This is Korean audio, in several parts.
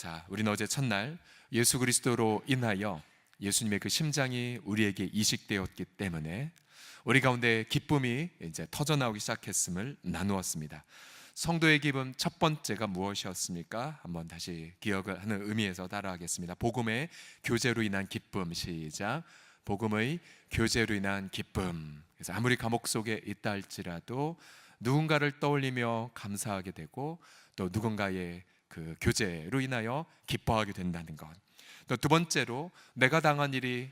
자, 우리는 어제 첫날 예수 그리스도로 인하여 예수님의 그 심장이 우리에게 이식되었기 때문에 우리 가운데 기쁨이 이제 터져나오기 시작했음을 나누었습니다. 성도의 기쁨 첫 번째가 무엇이었습니까? 한번 다시 기억을 하는 의미에서 따라하겠습니다. 복음의 교제로 인한 기쁨. 시작. 복음의 교제로 인한 기쁨. 그래서 아무리 감옥 속에 있다 할지라도 누군가를 떠올리며 감사하게 되고 또 누군가의 그 교제로 인하여 기뻐하게 된다는 것. 또 두 번째로 내가 당한 일이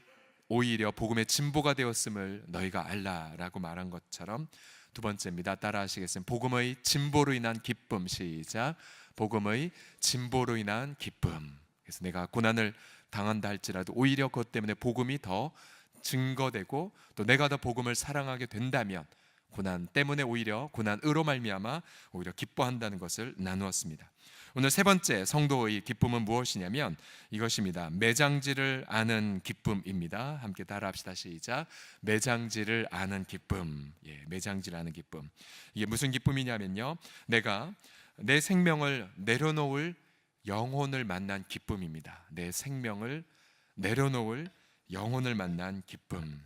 오히려 복음의 진보가 되었음을 너희가 알라라고 말한 것처럼 두 번째입니다. 따라하시겠습니다. 복음의 진보로 인한 기쁨. 시작. 복음의 진보로 인한 기쁨. 그래서 내가 고난을 당한다 할지라도 오히려 그것 때문에 복음이 더 증거되고 또 내가 더 복음을 사랑하게 된다면 고난 때문에 오히려 고난으로 말미암아 오히려 기뻐한다는 것을 나누었습니다. 오늘 세 번째 성도의 기쁨은 무엇이냐면 이것입니다. 매장지를 아는 기쁨입니다. 함께 따라합시다. 시작. 매장지를 아는 기쁨. 매장지를 아는 기쁨. 이게 무슨 기쁨이냐면요, 내가 내 생명을 내려놓을 영혼을 만난 기쁨입니다. 내 생명을 내려놓을 영혼을 만난 기쁨.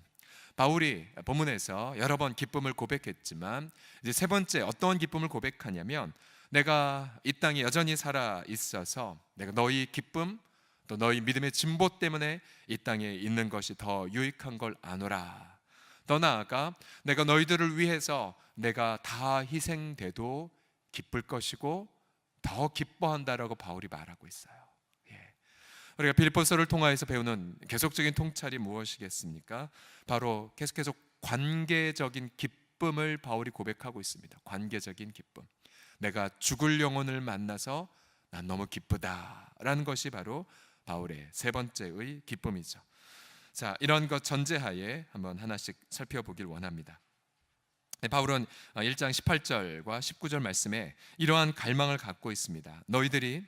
바울이 본문에서 여러 번 기쁨을 고백했지만 이제 세 번째 어떤 기쁨을 고백하냐면 내가 이 땅에 여전히 살아 있어서 내가 너희 기쁨 또 너희 믿음의 진보 때문에 이 땅에 있는 것이 더 유익한 걸 아노라. 더 나아가 내가 너희들을 위해서 내가 다 희생돼도 기쁠 것이고 더 기뻐한다라고 바울이 말하고 있어요. 우리가 빌립보서를 통하여서 배우는 계속적인 통찰이 무엇이겠습니까? 바로 계속해서 관계적인 기쁨을 바울이 고백하고 있습니다. 관계적인 기쁨. 내가 죽을 영혼을 만나서 난 너무 기쁘다라는 것이 바로 바울의 세 번째의 기쁨이죠. 자, 이런 것 전제하에 한번 하나씩 살펴보길 원합니다. 바울은 1장 18절과 19절 말씀에 이러한 갈망을 갖고 있습니다. 너희들이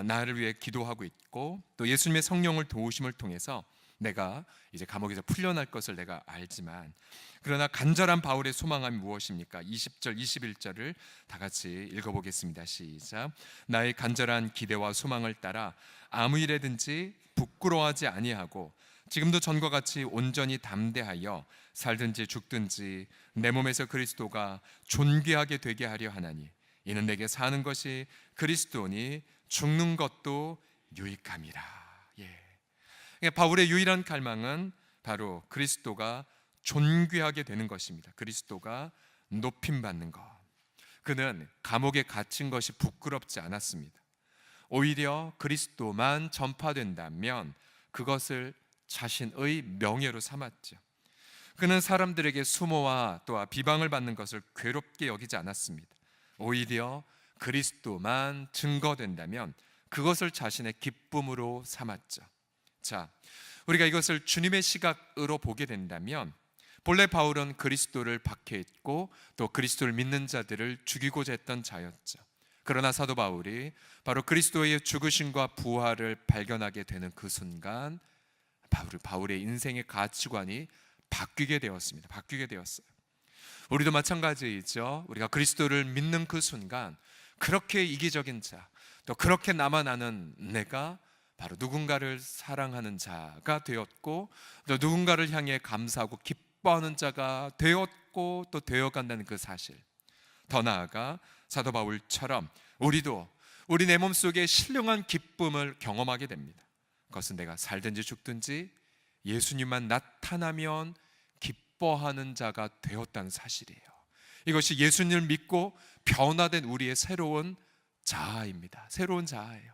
나를 위해 기도하고 있고 또 예수님의 성령을 도우심을 통해서 내가 이제 감옥에서 풀려날 것을 내가 알지만, 그러나 간절한 바울의 소망함이 무엇입니까? 20절 21절을 다 같이 읽어보겠습니다. 시작. 나의 간절한 기대와 소망을 따라 아무 일에든지 부끄러워하지 아니하고 지금도 전과 같이 온전히 담대하여 살든지 죽든지 내 몸에서 그리스도가 존귀하게 되게 하려 하나니 이는 내게 사는 것이 그리스도니 죽는 것도 유익함이라. 바울의 유일한 갈망은 바로 그리스도가 존귀하게 되는 것입니다. 그리스도가 높임받는 것. 그는 감옥에 갇힌 것이 부끄럽지 않았습니다. 오히려 그리스도만 전파된다면 그것을 자신의 명예로 삼았죠. 그는 사람들에게 수모와 또 비방을 받는 것을 괴롭게 여기지 않았습니다. 오히려 그리스도만 증거된다면 그것을 자신의 기쁨으로 삼았죠. 자, 우리가 이것을 주님의 시각으로 보게 된다면 본래 바울은 그리스도를 박해했고 또 그리스도를 믿는 자들을 죽이고자 했던 자였죠. 그러나 사도 바울이 바로 그리스도의 죽으심과 부활을 발견하게 되는 그 순간 바울의 인생의 가치관이 바뀌게 되었습니다. 바뀌게 되었어요. 우리도 마찬가지이죠. 우리가 그리스도를 믿는 그 순간 그렇게 이기적인 자, 또 그렇게 나만 아는 내가 바로 누군가를 사랑하는 자가 되었고 또 누군가를 향해 감사하고 기뻐하는 자가 되었고 또 되어간다는 그 사실. 더 나아가 사도 바울처럼 우리도 우리 내 몸속에 신령한 기쁨을 경험하게 됩니다. 그것은 내가 살든지 죽든지 예수님만 나타나면 기뻐하는 자가 되었다는 사실이에요. 이것이 예수님을 믿고 변화된 우리의 새로운 자아입니다. 새로운 자아예요.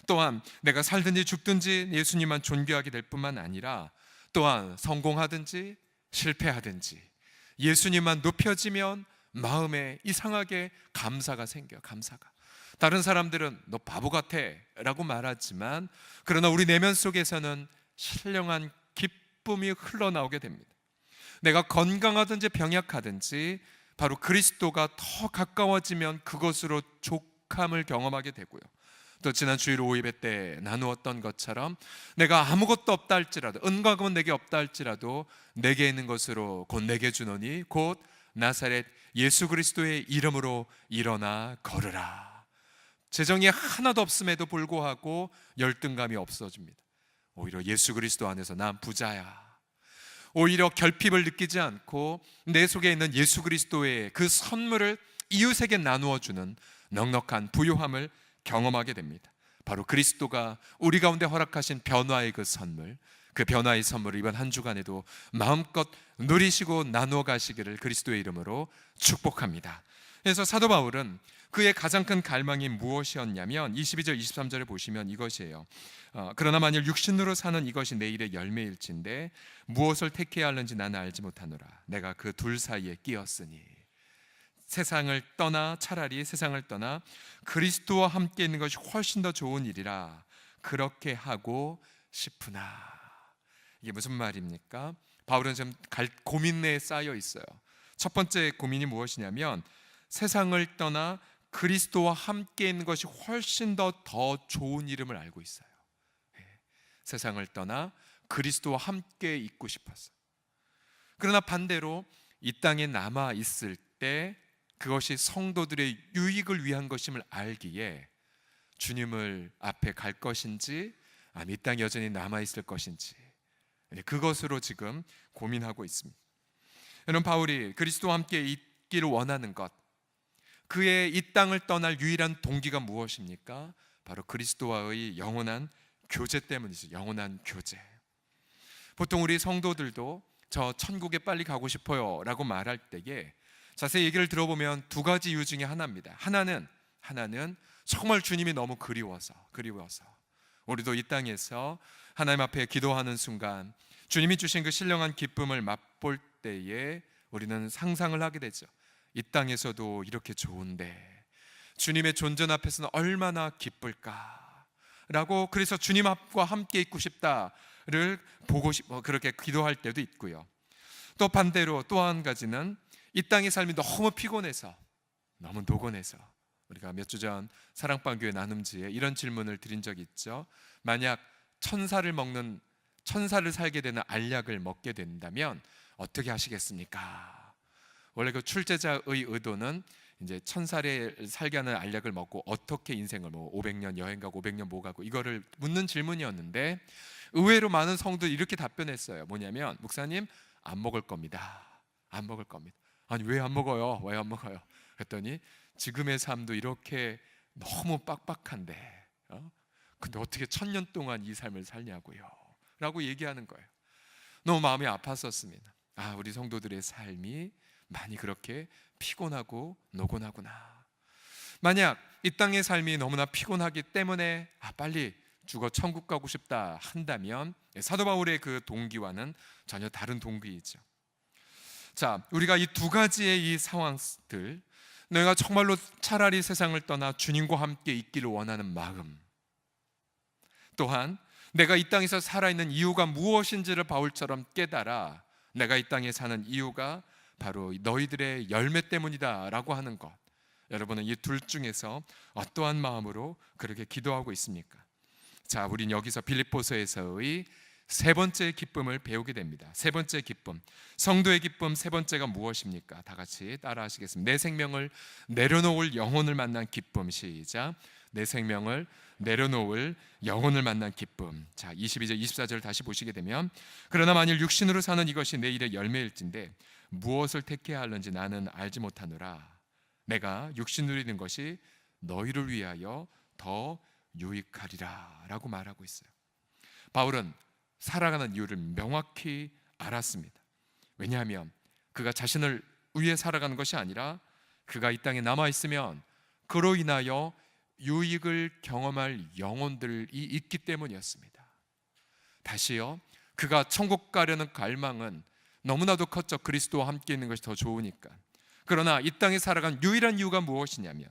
또한 내가 살든지 죽든지 예수님만 존귀하게 될 뿐만 아니라 또한 성공하든지 실패하든지 예수님만 높여지면 마음에 이상하게 감사가 생겨요. 감사가. 다른 사람들은 너 바보 같아 라고 말하지만 그러나 우리 내면 속에서는 신령한 기쁨이 흘러나오게 됩니다. 내가 건강하든지 병약하든지 바로 그리스도가 더 가까워지면 그것으로 족함을 경험하게 되고요. 또 지난 주일 5예배 때 나누었던 것처럼 내가 아무것도 없다 할지라도 은과 금은 내게 없다 할지라도 내게 있는 것으로 곧 내게 주노니 곧 나사렛 예수 그리스도의 이름으로 일어나 걸으라. 재정이 하나도 없음에도 불구하고 열등감이 없어집니다. 오히려 예수 그리스도 안에서 난 부자야. 오히려 결핍을 느끼지 않고 내 속에 있는 예수 그리스도의 그 선물을 이웃에게 나누어 주는 넉넉한 부유함을 경험하게 됩니다. 바로 그리스도가 우리 가운데 허락하신 변화의 그 선물, 그 변화의 선물을 이번 한 주간에도 마음껏 누리시고 나누어 가시기를 그리스도의 이름으로 축복합니다. 그래서 사도 바울은 그의 가장 큰 갈망이 무엇이었냐면 22절 23절을 보시면 이것이에요. 그러나 만일 육신으로 사는 이것이 내일의 열매일진데 무엇을 택해야 하는지 나는 알지 못하노라. 내가 그 둘 사이에 끼었으니 차라리 세상을 떠나 그리스도와 함께 있는 것이 훨씬 더 좋은 일이라 그렇게 하고 싶으나. 이게 무슨 말입니까? 바울은 지금 고민 내에 쌓여 있어요. 첫 번째 고민이 무엇이냐면 세상을 떠나 그리스도와 함께 있는 것이 훨씬 더 좋은 이름을 알고 있어요. 세상을 떠나 그리스도와 함께 있고 싶었어요. 그러나 반대로 이 땅에 남아 있을 때 그것이 성도들의 유익을 위한 것임을 알기에 주님을 앞에 갈 것인지 아니면 이 땅에 여전히 남아 있을 것인지 그것으로 지금 고민하고 있습니다. 여러분, 바울이 그리스도와 함께 있기를 원하는 것, 그의 이 땅을 떠날 유일한 동기가 무엇입니까? 바로 그리스도와의 영원한 교제 때문이죠. 영원한 교제. 보통 우리 성도들도 저 천국에 빨리 가고 싶어요 라고 말할 때에 자세히 얘기를 들어보면 두 가지 이유 중에 하나입니다. 하나는 정말 주님이 너무 그리워서 우리도 이 땅에서 하나님 앞에 기도하는 순간 주님이 주신 그 신령한 기쁨을 맛볼 때에 우리는 상상을 하게 되죠. 이 땅에서도 이렇게 좋은데 주님의 존전 앞에서는 얼마나 기쁠까 라고, 그래서 주님 앞과 함께 있고 싶다를 보고 싶어 그렇게 기도할 때도 있고요. 또 반대로 또 한 가지는 이 땅의 삶이 너무 피곤해서, 너무 노곤해서, 우리가 몇 주 전 사랑방교회 나눔지에 이런 질문을 드린 적이 있죠. 만약 천사를 살게 되는 알약을 먹게 된다면 어떻게 하시겠습니까? 원래 그 출제자의 의도는 이제 천사를 살게 하는 알약을 먹고 어떻게 인생을 500년 여행 가고 500년 뭐 가고 이거를 묻는 질문이었는데, 의외로 많은 성도들이 이렇게 답변했어요. 뭐냐면, 목사님, 안 먹을 겁니다. 안 먹을 겁니다. 아니, 왜 안 먹어요? 왜 안 먹어요? 그랬더니 지금의 삶도 이렇게 너무 빡빡한데 근데 어떻게 1000년 동안 이 삶을 살냐고요 라고 얘기하는 거예요. 너무 마음이 아팠었습니다. 우리 성도들의 삶이 많이 그렇게 피곤하고 노곤하구나. 만약 이 땅의 삶이 너무나 피곤하기 때문에 빨리 죽어 천국 가고 싶다 한다면 사도 바울의 그 동기와는 전혀 다른 동기이죠. 자, 우리가 이 두 가지의 이 상황들, 내가 정말로 차라리 세상을 떠나 주님과 함께 있기를 원하는 마음, 또한 내가 이 땅에서 살아있는 이유가 무엇인지를 바울처럼 깨달아 내가 이 땅에 사는 이유가 바로 너희들의 열매 때문이다 라고 하는 것, 여러분은 이 둘 중에서 어떠한 마음으로 그렇게 기도하고 있습니까? 자, 우린 여기서 빌립보서에서의 세 번째 기쁨을 배우게 됩니다. 세 번째 기쁨, 성도의 기쁨 세 번째가 무엇입니까? 다 같이 따라 하시겠습니다. 내 생명을 내려놓을 영혼을 만난 기쁨. 시작. 내 생명을 내려놓을 영혼을 만난 기쁨. 자, 22절 24절 다시 보시게 되면, 그러나 만일 육신으로 사는 이것이 내일의 열매일진데 무엇을 택해야 하는지 나는 알지 못하노라. 내가 육신 누리는 것이 너희를 위하여 더 유익하리라 라고 말하고 있어요. 바울은 살아가는 이유를 명확히 알았습니다. 왜냐하면 그가 자신을 위해 살아가는 것이 아니라 그가 이 땅에 남아있으면 그로 인하여 유익을 경험할 영혼들이 있기 때문이었습니다. 다시요, 그가 천국 가려는 갈망은 너무나도 컸죠. 그리스도와 함께 있는 것이 더 좋으니까. 그러나 이 땅에 살아간 유일한 이유가 무엇이냐면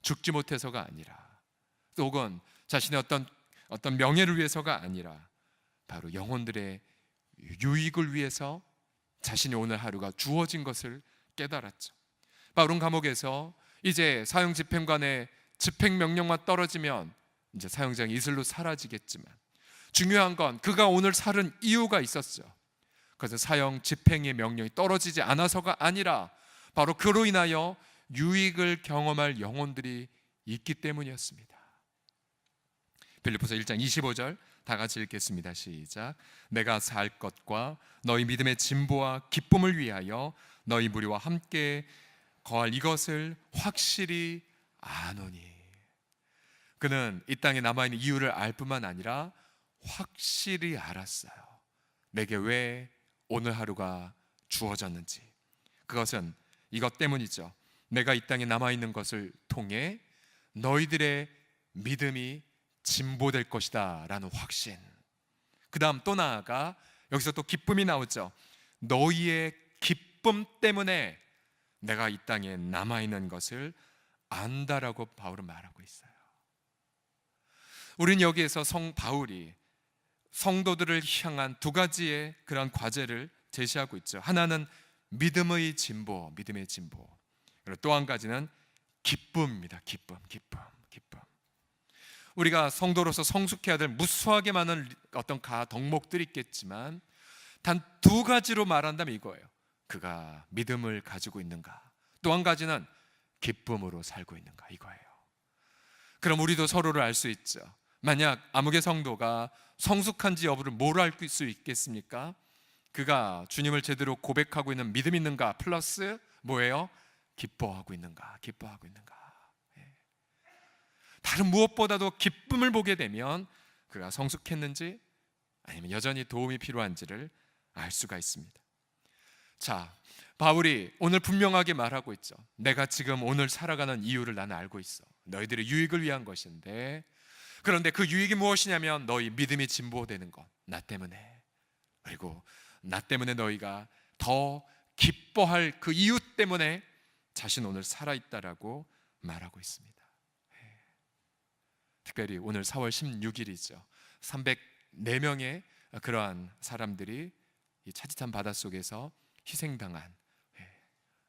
죽지 못해서가 아니라, 혹은 자신의 어떤 명예를 위해서가 아니라 바로 영혼들의 유익을 위해서 자신이 오늘 하루가 주어진 것을 깨달았죠. 바울은 감옥에서 이제 사형 집행관의 집행명령만 떨어지면 이제 사형장이 이슬로 사라지겠지만, 중요한 건 그가 오늘 살은 이유가 있었죠. 그래서 사형 집행의 명령이 떨어지지 않아서가 아니라 바로 그로 인하여 유익을 경험할 영혼들이 있기 때문이었습니다. 빌립보서 1장 25절 다 같이 읽겠습니다. 시작. 내가 살 것과 너희 믿음의 진보와 기쁨을 위하여 너희 무리와 함께 거할 이것을 확실히 아노니. 그는 이 땅에 남아있는 이유를 알 뿐만 아니라 확실히 알았어요. 내게 왜 오늘 하루가 주어졌는지. 그것은 이것 때문이죠. 내가 이 땅에 남아있는 것을 통해 너희들의 믿음이 진보될 것이다 라는 확신. 그 다음 또 나아가 여기서 또 기쁨이 나오죠. 너희의 기쁨 때문에 내가 이 땅에 남아있는 것을 안다라고 바울은 말하고 있어요. 우리는 여기에서 바울이 성도들을 향한 두 가지의 그런 과제를 제시하고 있죠. 하나는 믿음의 진보, 믿음의 진보. 그리고 또 한 가지는 기쁨입니다. 기쁨. 우리가 성도로서 성숙해야 될 무수하게 많은 어떤 덕목들이 있겠지만 단 두 가지로 말한다면 이거예요. 그가 믿음을 가지고 있는가, 또 한 가지는 기쁨으로 살고 있는가, 이거예요. 그럼 우리도 서로를 알 수 있죠. 만약 아무개 성도가 성숙한지 여부를 뭘 알 수 있겠습니까? 그가 주님을 제대로 고백하고 있는 믿음 있는가 플러스 뭐예요? 기뻐하고 있는가. 다른 무엇보다도 기쁨을 보게 되면 그가 성숙했는지 아니면 여전히 도움이 필요한지를 알 수가 있습니다. 자, 바울이 오늘 분명하게 말하고 있죠. 내가 지금 오늘 살아가는 이유를 나는 알고 있어. 너희들의 유익을 위한 것인데, 그런데 그 유익이 무엇이냐면 너희 믿음이 진보되는 것, 나 때문에. 그리고 나 때문에 너희가 더 기뻐할 그 이유 때문에 자신 오늘 살아있다라고 말하고 있습니다. 특별히 오늘 4월 16일이죠. 304명의 그러한 사람들이 이 차디찬 바닷속에서 희생당한,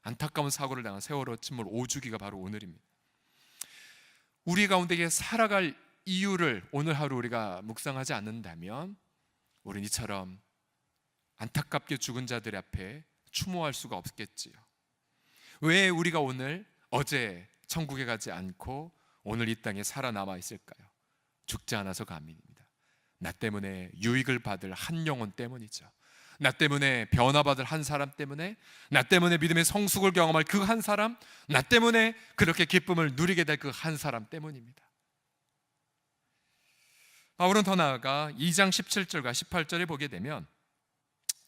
안타까운 사고를 당한 세월호 침몰 5주기가 바로 오늘입니다. 우리 가운데 살아갈 이유를 오늘 하루 우리가 묵상하지 않는다면 우리는 이처럼 안타깝게 죽은 자들 앞에 추모할 수가 없겠지요. 왜 우리가 오늘 어제 천국에 가지 않고 오늘 이 땅에 살아남아 있을까요? 죽지 않아서가 아닙니다. 나 때문에 유익을 받을 한 영혼 때문이죠. 나 때문에 변화받을 한 사람 때문에, 나 때문에 믿음의 성숙을 경험할 그 한 사람, 나 때문에 그렇게 기쁨을 누리게 될 그 한 사람 때문입니다. 바울은 더 나아가 2장 17절과 18절에 보게 되면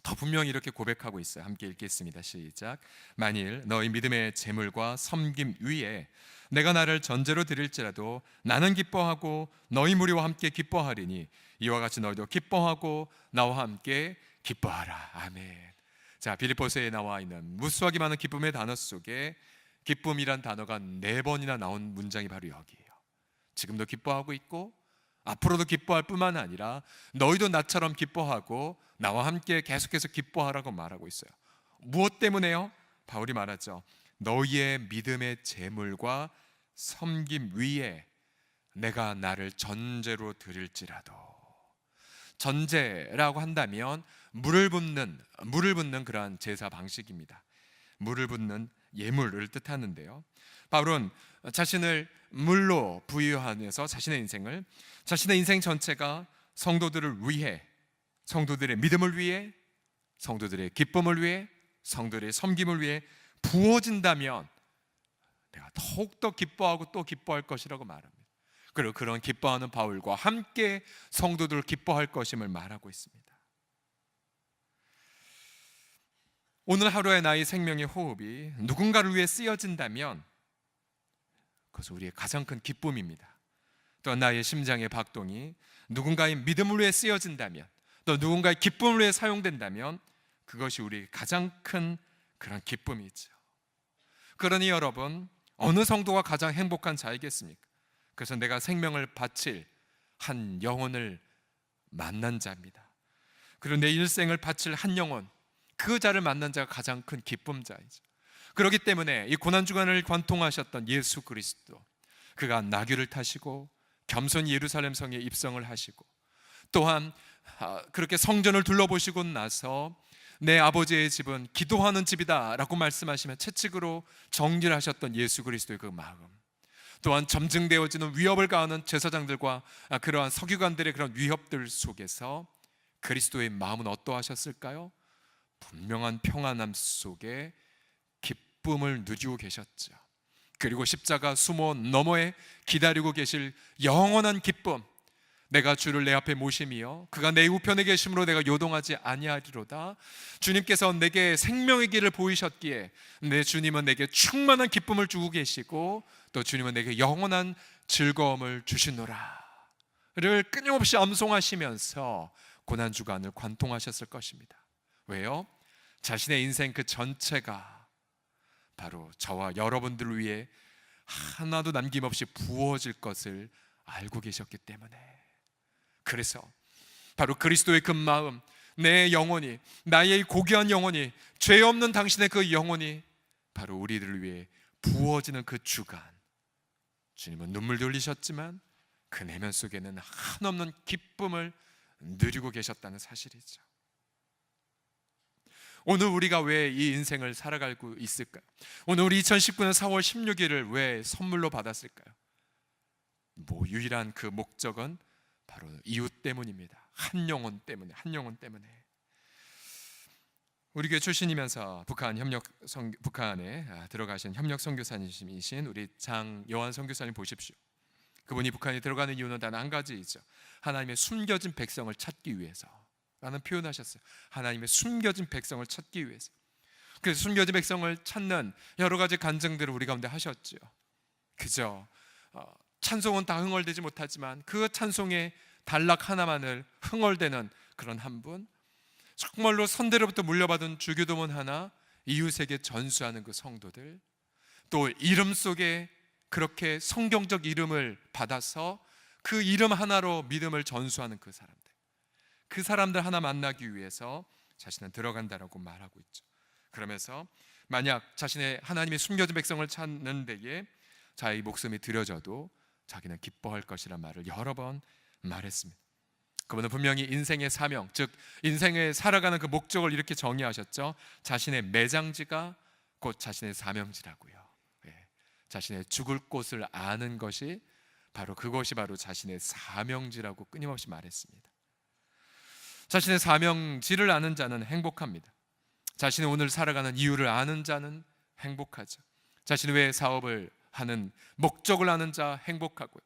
더 분명히 이렇게 고백하고 있어요. 함께 읽겠습니다. 시작. 만일 너희 믿음의 재물과 섬김 위에 내가 나를 전제로 드릴지라도 나는 기뻐하고 너희 무리와 함께 기뻐하리니 이와 같이 너희도 기뻐하고 나와 함께 기뻐하라. 아멘. 자, 빌립보서에 나와 있는 무수하게 많은 기쁨의 단어 속에 기쁨이란 단어가 4번이나 나온 문장이 바로 여기예요. 지금도 기뻐하고 있고 앞으로도 기뻐할 뿐만 아니라 너희도 나처럼 기뻐하고 나와 함께 계속해서 기뻐하라고 말하고 있어요. 무엇 때문에요? 바울이 말하죠. 너희의 믿음의 재물과 섬김 위에 내가 나를 전제로 드릴지라도. 전제라고 한다면 물을 붓는 그러한 제사 방식입니다. 물을 붓는 예물을 뜻하는데요. 바울은 자신을 물로 부유하면서 자신의 인생 전체가 성도들을 위해, 성도들의 믿음을 위해, 성도들의 기쁨을 위해, 성도들의 섬김을 위해 부어진다면 내가 더욱더 기뻐하고 또 기뻐할 것이라고 말합니다. 그리고 그런 기뻐하는 바울과 함께 성도들을 기뻐할 것임을 말하고 있습니다. 오늘 하루의 나의 생명의 호흡이 누군가를 위해 쓰여진다면 그것은 우리의 가장 큰 기쁨입니다. 또 나의 심장의 박동이 누군가의 믿음을 위해 쓰여진다면, 또 누군가의 기쁨을 위해 사용된다면 그것이 우리의 가장 큰 그런 기쁨이죠. 그러니 여러분, 어느 성도가 가장 행복한 자이겠습니까? 그래서 내가 생명을 바칠 한 영혼을 만난 자입니다. 그리고 내 일생을 바칠 한 영혼, 그 자를 만난 자가 가장 큰 기쁨자이죠. 그렇기 때문에 이 고난주간을 관통하셨던 예수 그리스도, 그가 나귀를 타시고 겸손히 예루살렘 성에 입성을 하시고 또한 그렇게 성전을 둘러보시고 나서 내 아버지의 집은 기도하는 집이다 라고 말씀하시며 채찍으로 정리를 하셨던 예수 그리스도의 그 마음, 또한 점증되어지는 위협을 가하는 제사장들과 그러한 서기관들의 그런 위협들 속에서 그리스도의 마음은 어떠하셨을까요? 분명한 평안함 속에 기쁨을 누리고 계셨죠. 그리고 십자가 수모 너머에 기다리고 계실 영원한 기쁨, 내가 주를 내 앞에 모심이요 그가 내 우편에 계심으로 내가 요동하지 아니하리로다. 주님께서 내게 생명의 길을 보이셨기에 내 주님은 내게 충만한 기쁨을 주고 계시고 또 주님은 내게 영원한 즐거움을 주시노라 를 끊임없이 암송하시면서 고난주간을 관통하셨을 것입니다. 왜요? 자신의 인생 그 전체가 바로 저와 여러분들을 위해 하나도 남김없이 부어질 것을 알고 계셨기 때문에, 그래서 바로 그리스도의 그 마음, 내 영혼이, 나의 고귀한 영혼이, 죄 없는 당신의 그 영혼이 바로 우리들을 위해 부어지는 그 주간, 주님은 눈물도 흘리셨지만 그 내면 속에는 한없는 기쁨을 누리고 계셨다는 사실이죠. 오늘 우리가 왜 이 인생을 살아가고 있을까요? 오늘 우리 2019년 4월 16일을 왜 선물로 받았을까요? 유일한 그 목적은 바로 이웃 때문입니다. 한 영혼 때문에, 한 영혼 때문에. 우리 교회 출신이면서 북한에 들어가신 협력 선교사님이신 우리 장여환 선교사님 보십시오. 그분이 북한에 들어가는 이유는 단 한 가지이죠. 하나님의 숨겨진 백성을 찾기 위해서 라는 표현하셨어요. 하나님의 숨겨진 백성을 찾기 위해서. 그래서 숨겨진 백성을 찾는 여러 가지 간증들을 우리 가운데 하셨죠. 그죠? 찬송은 다 흥얼대지 못하지만 그 찬송의 단락 하나만을 흥얼대는 그런 한 분, 정말로 선대로부터 물려받은 주교도문 하나, 이웃에게 전수하는 그 성도들, 또 이름 속에 그렇게 성경적 이름을 받아서 그 이름 하나로 믿음을 전수하는 그 사람들 하나 만나기 위해서 자신은 들어간다라고 말하고 있죠. 그러면서 만약 자신의 하나님의 숨겨진 백성을 찾는 데에 자기 목숨이 들여져도 자기는 기뻐할 것이란 말을 여러 번 말했습니다. 그분은 분명히 인생의 사명, 즉 인생을 살아가는 그 목적을 이렇게 정의하셨죠. 자신의 매장지가 곧 자신의 사명지라고요. 자신의 죽을 곳을 아는 것이 바로 그것이 바로 자신의 사명지라고 끊임없이 말했습니다. 자신의 사명지를 아는 자는 행복합니다. 자신의 오늘 살아가는 이유를 아는 자는 행복하죠. 자신이 왜 사업을 하는 목적을 아는 자 행복하고요.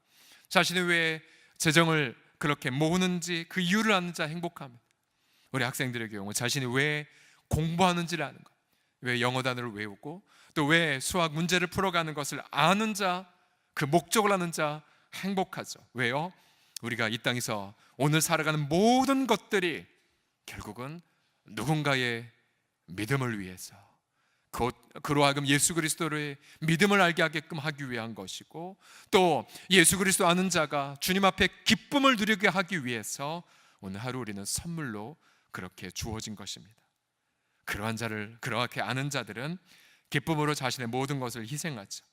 자신이 왜 재정을 그렇게 모으는지 그 이유를 아는 자 행복합니다. 우리 학생들의 경우 자신이 왜 공부하는지를 아는 것, 왜 영어 단어를 외우고 또 왜 수학 문제를 풀어가는 것을 아는 자, 그 목적을 아는 자 행복하죠. 왜요? 우리가 이 땅에서 오늘 살아가는 모든 것들이 결국은 누군가의 믿음을 위해서, 그로 하여금 예수 그리스도의 믿음을 알게 하게끔 하기 위한 것이고, 또 예수 그리스도 아는 자가 주님 앞에 기쁨을 누리게 하기 위해서 오늘 하루 우리는 선물로 그렇게 주어진 것입니다. 그러한 자를, 그렇게 아는 자들은 기쁨으로 자신의 모든 것을 희생하죠.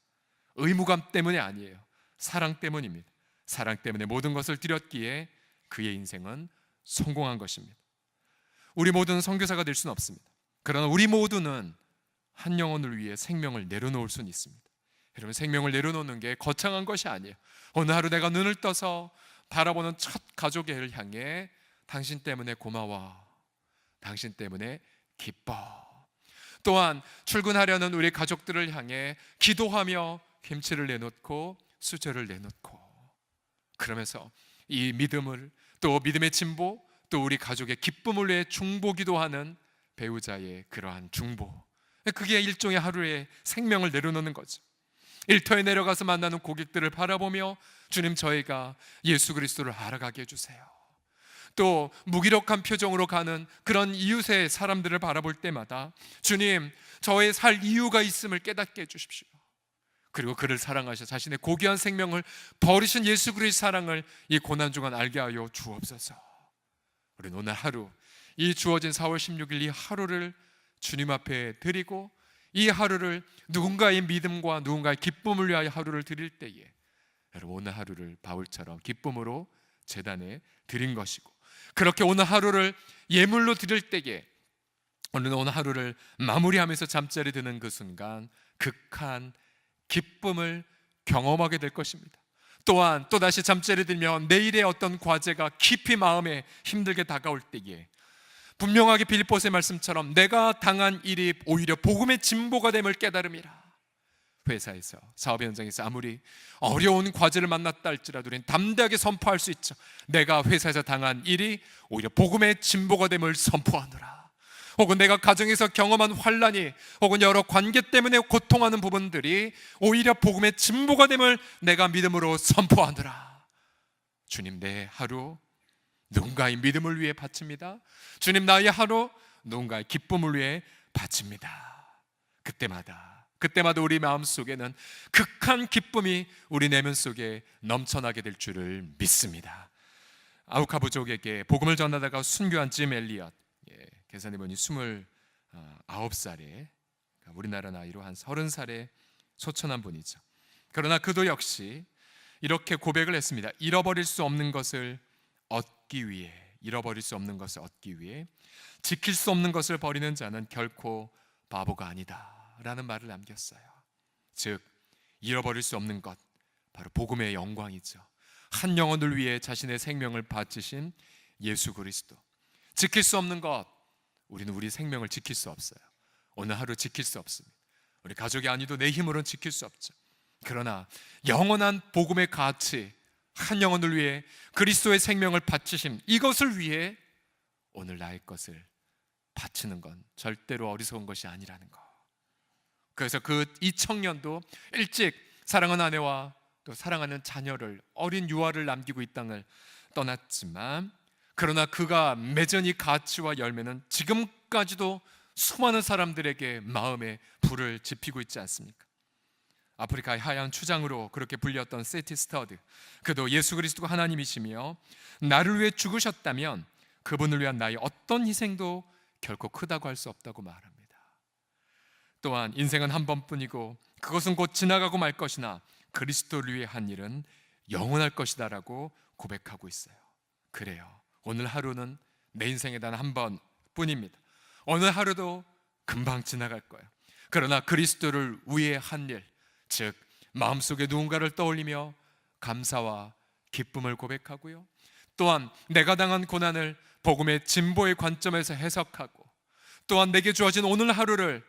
의무감 때문이 아니에요. 사랑 때문입니다. 사랑 때문에 모든 것을 드렸기에 그의 인생은 성공한 것입니다. 우리 모두는 선교사가 될 수는 없습니다. 그러나 우리 모두는 한 영혼을 위해 생명을 내려놓을 수는 있습니다. 여러분, 생명을 내려놓는 게 거창한 것이 아니에요. 오늘 하루 내가 눈을 떠서 바라보는 첫 가족을 향해 당신 때문에 고마워, 당신 때문에 기뻐. 또한 출근하려는 우리 가족들을 향해 기도하며 김치를 내놓고 수저를 내놓고, 그러면서 이 믿음을, 또 믿음의 진보, 또 우리 가족의 기쁨을 위해 중보기도하는 배우자의 그러한 중보, 그게 일종의 하루의 생명을 내려놓는 거죠. 일터에 내려가서 만나는 고객들을 바라보며 주님, 저희가 예수 그리스도를 알아가게 해주세요. 또 무기력한 표정으로 가는 그런 이웃의 사람들을 바라볼 때마다 주님, 저의 살 이유가 있음을 깨닫게 해주십시오. 그리고 그를 사랑하셔 자신의 고귀한 생명을 버리신 예수 그리스도의 사랑을 이 고난중간 알게 하여 주옵소서. 우리는 오늘 하루, 이 주어진 4월 16일 이 하루를 주님 앞에 드리고, 이 하루를 누군가의 믿음과 누군가의 기쁨을 위하여 하루를 드릴 때에 여러분, 오늘 하루를 바울처럼 기쁨으로 제단에 드린 것이고, 그렇게 오늘 하루를 예물로 드릴 때에 오늘 하루를 마무리하면서 잠자리 드는 그 순간 극한 기쁨을 경험하게 될 것입니다. 또한 또다시 잠자리에 들면 내일의 어떤 과제가 깊이 마음에 힘들게 다가올 때에 분명하게 빌립보서의 말씀처럼 내가 당한 일이 오히려 복음의 진보가 됨을 깨달음이라. 회사에서, 사업 현장에서 아무리 어려운 과제를 만났다 할지라도 우리는 담대하게 선포할 수 있죠. 내가 회사에서 당한 일이 오히려 복음의 진보가 됨을 선포하노라. 혹은 내가 가정에서 경험한 환난이, 혹은 여러 관계 때문에 고통하는 부분들이 오히려 복음의 진보가 됨을 내가 믿음으로 선포하노라. 주님, 내 하루 누군가의 믿음을 위해 바칩니다. 주님, 나의 하루 누군가의 기쁨을 위해 바칩니다. 그때마다 우리 마음속에는 극한 기쁨이 우리 내면 속에 넘쳐나게 될 줄을 믿습니다. 아우카 부족에게 복음을 전하다가 순교한 짐 엘리엇, 계산해보니 29살에, 우리나라 나이로 한 30살에 소천한 분이죠. 그러나 그도 역시 이렇게 고백을 했습니다. 잃어버릴 수 없는 것을 얻기 위해, 지킬 수 없는 것을 버리는 자는 결코 바보가 아니다 라는 말을 남겼어요. 즉, 잃어버릴 수 없는 것, 바로 복음의 영광이죠. 한 영혼을 위해 자신의 생명을 바치신 예수 그리스도. 지킬 수 없는 것, 우리는 우리 생명을 지킬 수 없어요. 오늘 하루 지킬 수 없습니다. 우리 가족이 아니도 내 힘으로는 지킬 수 없죠. 그러나 영원한 복음의 가치, 한 영혼을 위해 그리스도의 생명을 바치심, 이것을 위해 오늘 나의 것을 바치는 건 절대로 어리석은 것이 아니라는 것. 그래서 이 청년도 일찍 사랑하는 아내와 또 사랑하는 자녀를, 어린 유아를 남기고 이 땅을 떠났지만, 그러나 그가 맺은 이 가치와 열매는 지금까지도 수많은 사람들에게 마음에 불을 지피고 있지 않습니까? 아프리카의 하얀 추장으로 그렇게 불렸던 세티 스터드, 그도 예수 그리스도가 하나님이시며 나를 위해 죽으셨다면 그분을 위한 나의 어떤 희생도 결코 크다고 할 수 없다고 말합니다. 또한 인생은 한 번뿐이고 그것은 곧 지나가고 말 것이나 그리스도를 위해 한 일은 영원할 것이다 라고 고백하고 있어요. 그래요, 오늘 하루는 내 인생에 단 한 번뿐입니다. 어느 하루도 금방 지나갈 거예요. 그러나 그리스도를 위해 한 일, 즉 마음속에 누군가를 떠올리며 감사와 기쁨을 고백하고요, 또한 내가 당한 고난을 복음의 진보의 관점에서 해석하고, 또한 내게 주어진 오늘 하루를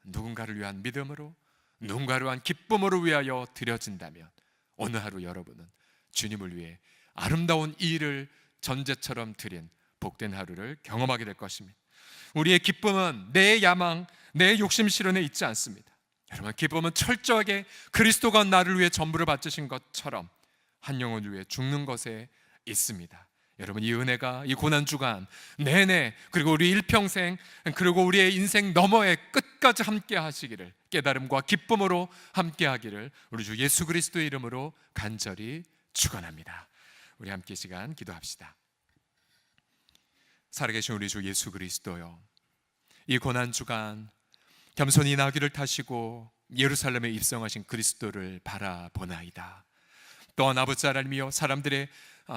누군가를 위한 믿음으로, 누군가를 위한 기쁨으로 위하여 드려진다면 오늘 하루 여러분은 주님을 위해 아름다운 이 일을 전제처럼 드린 복된 하루를 경험하게 될 것입니다. 우리의 기쁨은 내 야망, 내 욕심 실현에 있지 않습니다. 여러분, 기쁨은 철저하게 그리스도가 나를 위해 전부를 바치신 것처럼 한 영혼을 위해 죽는 것에 있습니다. 여러분, 이 은혜가 이 고난주간 내내, 그리고 우리 일평생, 그리고 우리의 인생 너머의 끝까지 함께 하시기를, 깨달음과 기쁨으로 함께 하기를 우리 주 예수 그리스도의 이름으로 간절히 축원합니다. 우리 함께 시간 기도합시다. 살아계신 우리 주 예수 그리스도요, 이 고난주간 겸손히 나귀를 타시고 예루살렘에 입성하신 그리스도를 바라보나이다. 또한 아버지 하나님이여, 사람들의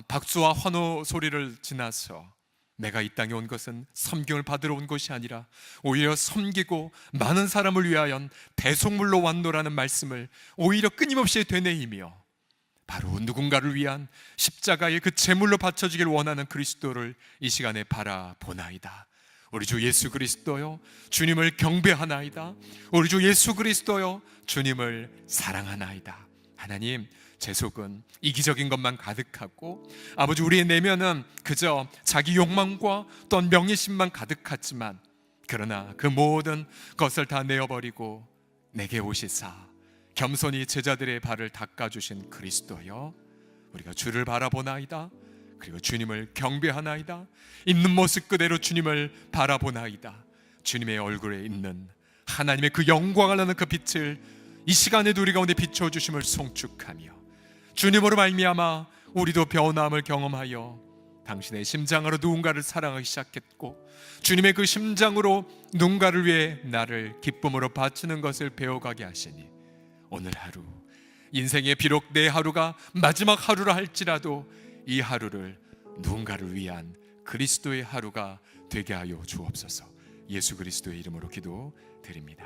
박수와 환호 소리를 지나서 내가 이 땅에 온 것은 섬김을 받으러 온 것이 아니라 오히려 섬기고 많은 사람을 위하여 대속물로 왔노라는 말씀을 오히려 끊임없이 되뇌이며, 바로 누군가를 위한 십자가의 그 제물로 바쳐지길 원하는 그리스도를 이 시간에 바라보나이다. 우리 주 예수 그리스도요, 주님을 경배하나이다. 우리 주 예수 그리스도요, 주님을 사랑하나이다. 하나님, 제 속은 이기적인 것만 가득하고, 아버지, 우리의 내면은 그저 자기 욕망과 또한 명예심만 가득하지만, 그러나 그 모든 것을 다 내어버리고 내게 오시사 겸손히 제자들의 발을 닦아주신 그리스도여, 우리가 주를 바라보나이다. 그리고 주님을 경배하나이다. 있는 모습 그대로 주님을 바라보나이다. 주님의 얼굴에 있는 하나님의 그 영광을 나는 그 빛을 이 시간에도 우리 가운데 비춰주심을 송축하며, 주님으로 말미암아 우리도 변함을 경험하여 당신의 심장으로 누군가를 사랑하기 시작했고, 주님의 그 심장으로 누군가를 위해 나를 기쁨으로 바치는 것을 배워가게 하시니, 오늘 하루, 인생의 비록 내 하루가 마지막 하루라 할지라도 이 하루를 누군가를 위한 그리스도의 하루가 되게 하여 주옵소서. 예수 그리스도의 이름으로 기도드립니다.